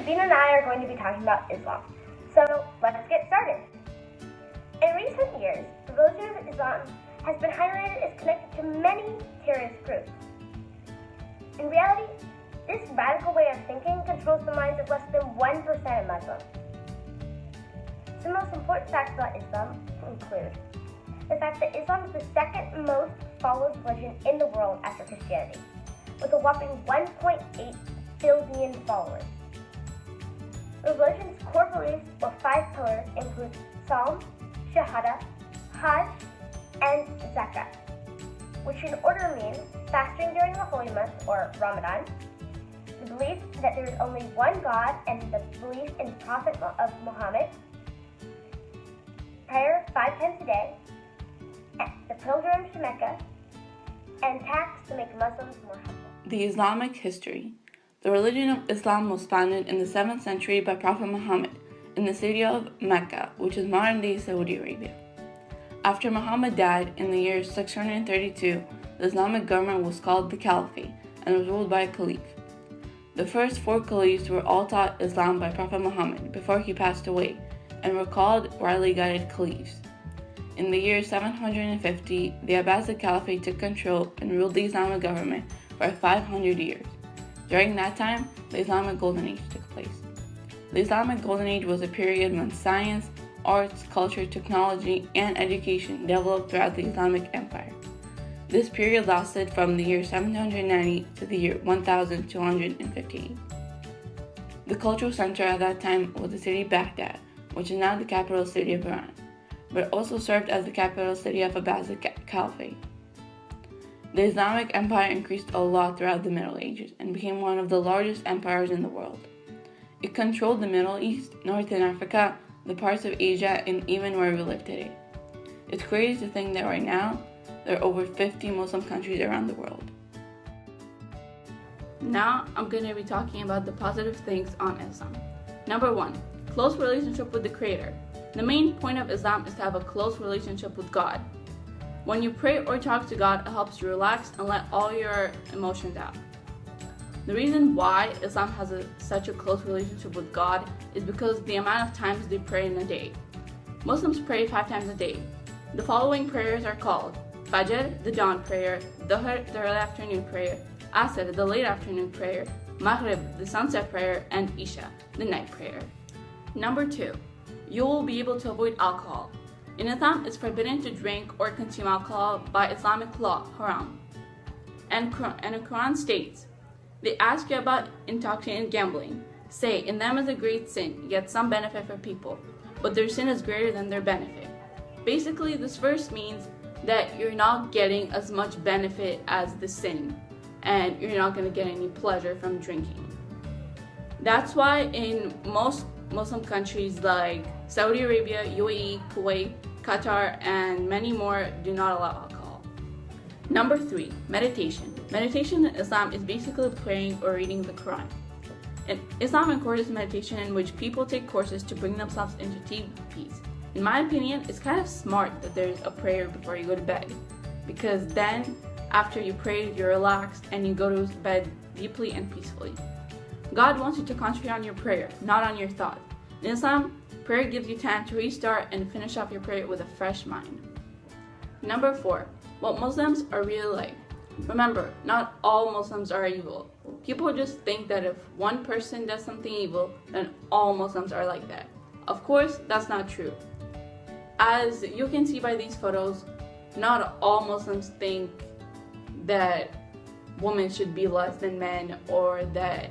Sabine and I are going to be talking about Islam. So let's get started. In recent years, the religion of Islam has been highlighted as connected to many terrorist groups. In reality, this radical way of thinking controls the minds of less than 1% of Muslims. Some most important facts about Islam include the fact that Islam is the second most followed religion in the world after Christianity, with a whopping 1.8 billion followers. The religion's core beliefs, or 5 pillars, include Saum, Shahada, Hajj, and Zakat, which in order means fasting during the holy month, or Ramadan, the belief that there is only one God and the belief in the Prophet of Muhammad, prayer 5 times a day, the pilgrimage to Mecca, and tax to make Muslims more humble. The Islamic history. The religion of Islam was founded in the 7th century by Prophet Muhammad in the city of Mecca, which is modern-day Saudi Arabia. After Muhammad died in the year 632, the Islamic government was called the Caliphate and was ruled by a caliph. The first 4 caliphs were all taught Islam by Prophet Muhammad before he passed away and were called rightly guided caliphs. In the year 750, the Abbasid Caliphate took control and ruled the Islamic government for 500 years. During that time, the Islamic Golden Age took place. The Islamic Golden Age was a period when science, arts, culture, technology, and education developed throughout the Islamic Empire. This period lasted from the year 790 to the year 1258. The cultural center at that time was the city Baghdad, which is now the capital city of Iran, but also served as the capital city of Abbasid Caliphate. The Islamic Empire increased a lot throughout the Middle Ages and became one of the largest empires in the world. It controlled the Middle East, Northern Africa, the parts of Asia, and even where we live today. It's crazy to think that right now, there are over 50 Muslim countries around the world. Now, I'm going to be talking about the positive things on Islam. Number 1, close relationship with the Creator. The main point of Islam is to have a close relationship with God. When you pray or talk to God, it helps you relax and let all your emotions out. The reason why Islam has such a close relationship with God is because the amount of times they pray in a day. Muslims pray 5 times a day. The following prayers are called Fajr, the dawn prayer, Dhuhr, the early afternoon prayer, Asr, the late afternoon prayer, Maghrib, the sunset prayer, and Isha, the night prayer. Number 2, you will be able to avoid alcohol. In Islam, it's forbidden to drink or consume alcohol by Islamic law, haram. And the Quran states, they ask you about intoxicating gambling. Say, in them is a great sin, yet some benefit for people, but their sin is greater than their benefit. Basically, this verse means that you're not getting as much benefit as the sin, and you're not going to get any pleasure from drinking. That's why in most Muslim countries like Saudi Arabia, UAE, Kuwait, Qatar, and many more do not allow alcohol. Number 3, meditation. Meditation in Islam is basically praying or reading the Quran. And Islam encourages meditation in which people take courses to bring themselves into deep peace. In my opinion, it's kind of smart that there's a prayer before you go to bed, because then after you pray, you're relaxed and you go to bed deeply and peacefully. God wants you to concentrate on your prayer, not on your thoughts. In Islam, prayer gives you time to restart and finish off your prayer with a fresh mind. Number 4, what Muslims are really like. Remember, not all Muslims are evil. People just think that if one person does something evil, then all Muslims are like that. Of course, that's not true. As you can see by these photos, not all Muslims think that women should be less than men or that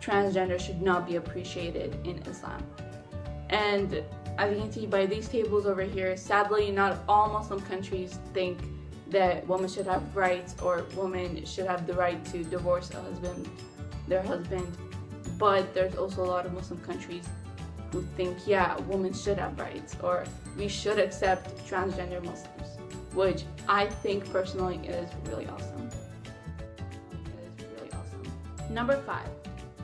transgender should not be appreciated in Islam. And as you can see by these tables over here, sadly, not all Muslim countries think that women should have rights or women should have the right to divorce their husband. But there's also a lot of Muslim countries who think, yeah, women should have rights or we should accept transgender Muslims, which I think personally is really awesome. Number 5,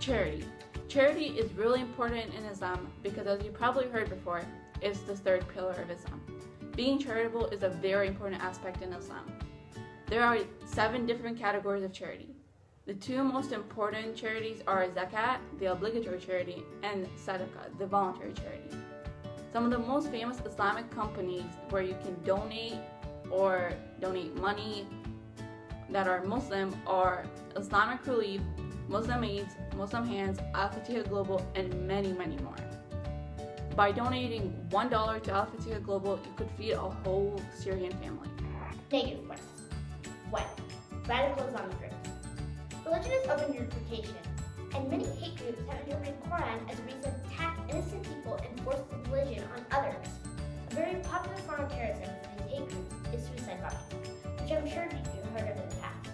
charity. Charity is really important in Islam because, as you probably heard before, it's the 3rd pillar of Islam. Being charitable is a very important aspect in Islam. There are 7 different categories of charity. The two most important charities are Zakat, the obligatory charity, and Sadaqah, the voluntary charity. Some of the most famous Islamic companies where you can donate money that are Muslim are Islamic Relief, Muslim Aids, Muslim Hands, Al-Fatiha Global, and many, many more. By donating $1 to Al-Fatiha Global, you could feed a whole Syrian family. Negative points. 1. Radical Islamic groups. Religion is open to interpretation, and many hate groups have interpreted Quran as a reason to attack innocent people and force the religion on others. A very popular form of terrorism for these hate groups is suicide bombing, which I'm sure you've heard of in the past.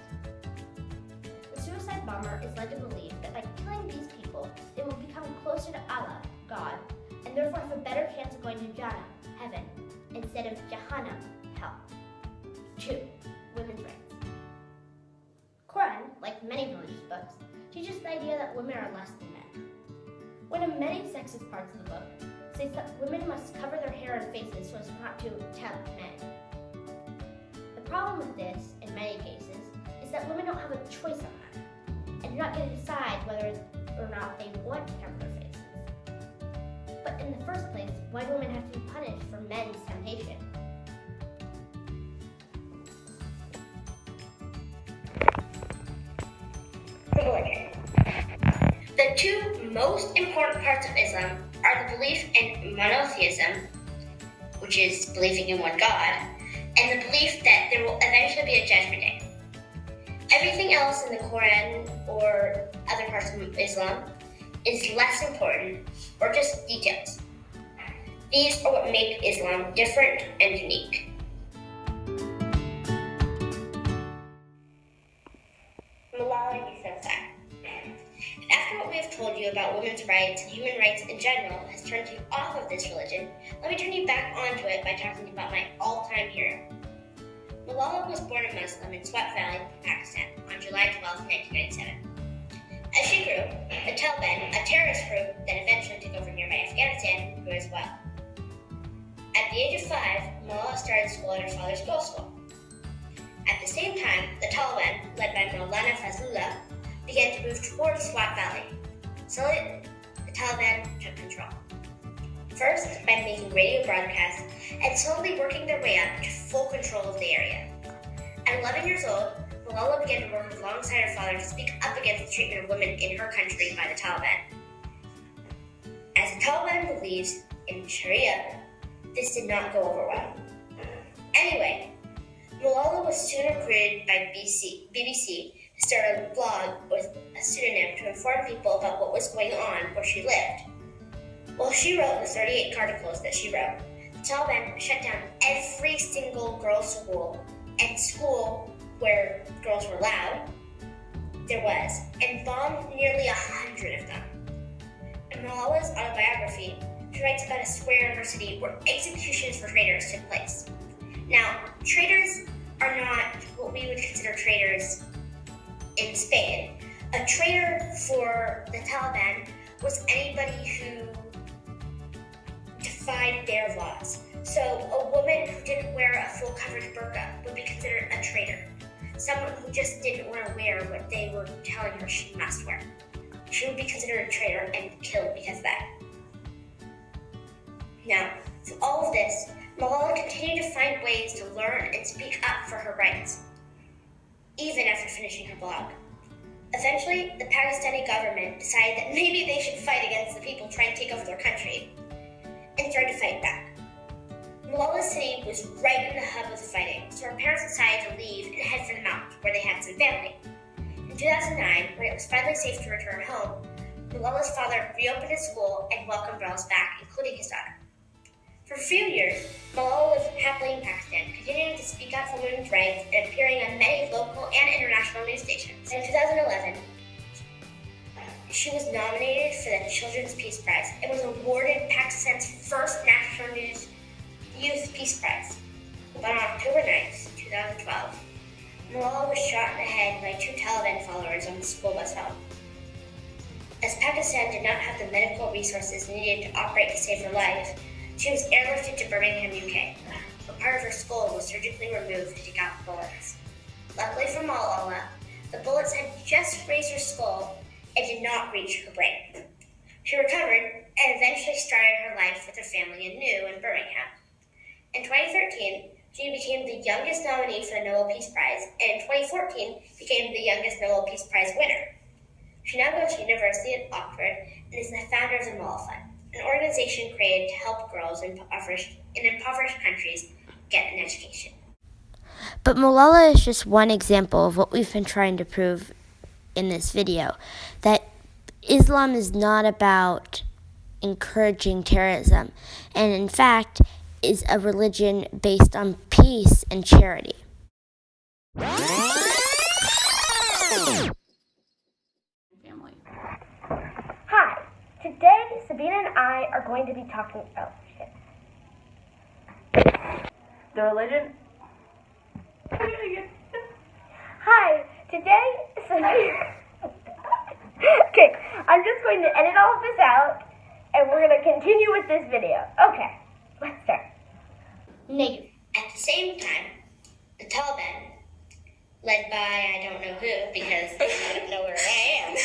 The suicide bomber is led to believe that by killing these people, they will become closer to Allah, God, and therefore have a better chance of going to Jannah, heaven, instead of Jahannam, hell. 2. Women's rights. Quran, like many religious books, teaches the idea that women are less than men. One of many sexist parts of the book states that women must cover their hair and faces so as not to tempt men. The problem with this, in many cases, is that women don't have a choice on that, and do not get to decide whether or not they want to cover their faces. But in the first place, why do women have to be punished for men's temptation? The two most important parts of Islam are the belief in monotheism, which is believing in one God, and the belief that there will eventually be a judgment day. Everything else in the Quran or other parts of Islam is less important or just details. These are what make Islam different and unique. Malala Yousafzai. After what we have told you about women's rights and human rights in general has turned you off of this religion, let me turn you back onto it by talking about my all-time hero. Malala was born a Muslim in Swat Valley, Pakistan, on July 12, 1997. As she grew, the Taliban, a terrorist group that eventually took over nearby Afghanistan, grew as well. At the age of 5, Malala started school at her father's girls' school. At the same time, the Taliban, led by Maulana Fazlullah, began to move towards Swat Valley. Slowly, the Taliban took control. First, by making radio broadcasts, and slowly working their way up to full control of the area. At 11 years old, Malala began to work alongside her father to speak up against the treatment of women in her country by the Taliban. As the Taliban believes in Sharia, this did not go over well. Anyway, Malala was soon recruited by BBC to start a blog with a pseudonym to inform people about what was going on where she lived. While she wrote the 38 articles that she wrote, the Taliban shut down every single girls' school and school where girls were allowed there was, and bombed nearly 100 of them. In Malala's autobiography, she writes about a square university where executions for traitors took place. Now, traitors are not what we would consider traitors in Spain. A traitor for the Taliban was anybody who defied their laws. So a woman who didn't wear a full coverage burqa would be considered a traitor. Someone who just didn't want to wear what they were telling her she must wear. She would be considered a traitor and killed because of that. Now, through all of this, Malala continued to find ways to learn and speak up for her rights, even after finishing her blog. Eventually, the Pakistani government decided that maybe they should fight against the people trying to take over their country, and started to fight back. Malala's city was right in the hub of the fighting, so her parents decided to leave and head for the mountains, where they had some family. In 2009, when it was finally safe to return home, Malala's father reopened his school and welcomed girls back, including his daughter. For a few years, Malala lived happily in Pakistan, continuing to speak up for women's rights and appearing on many local and international news stations. In 2011, she was nominated for the Children's Peace Prize and was awarded Pakistan's first National News Youth Peace Prize. But on October 9th, 2012, Malala was shot in the head by 2 Taliban followers on the school bus home. As Pakistan did not have the medical resources needed to operate to save her life, she was airlifted to Birmingham, UK, but part of her skull was surgically removed to take out bullets. Luckily for Malala, The bullets had just grazed her skull and did not reach her brain. She recovered and eventually started her life with her family anew in Birmingham. In 2013, she became the youngest nominee for the Nobel Peace Prize, and in 2014 became the youngest Nobel Peace Prize winner. She now goes to University of Oxford and is the founder of the Malala Fund, an organization created to help girls in impoverished countries get an education. But Malala is just one example of what we've been trying to prove in this video, that Islam is not about encouraging terrorism, and in fact is a religion based on peace and charity. Family. Hi, today Sabina and I are going to be talking about The religion. Hi, today Sabina. Okay, I'm just going to edit all of this out, and we're going to continue with this video. Okay, let's start. Negative. At the same time, the Taliban, led by I don't know who because I don't know where I am,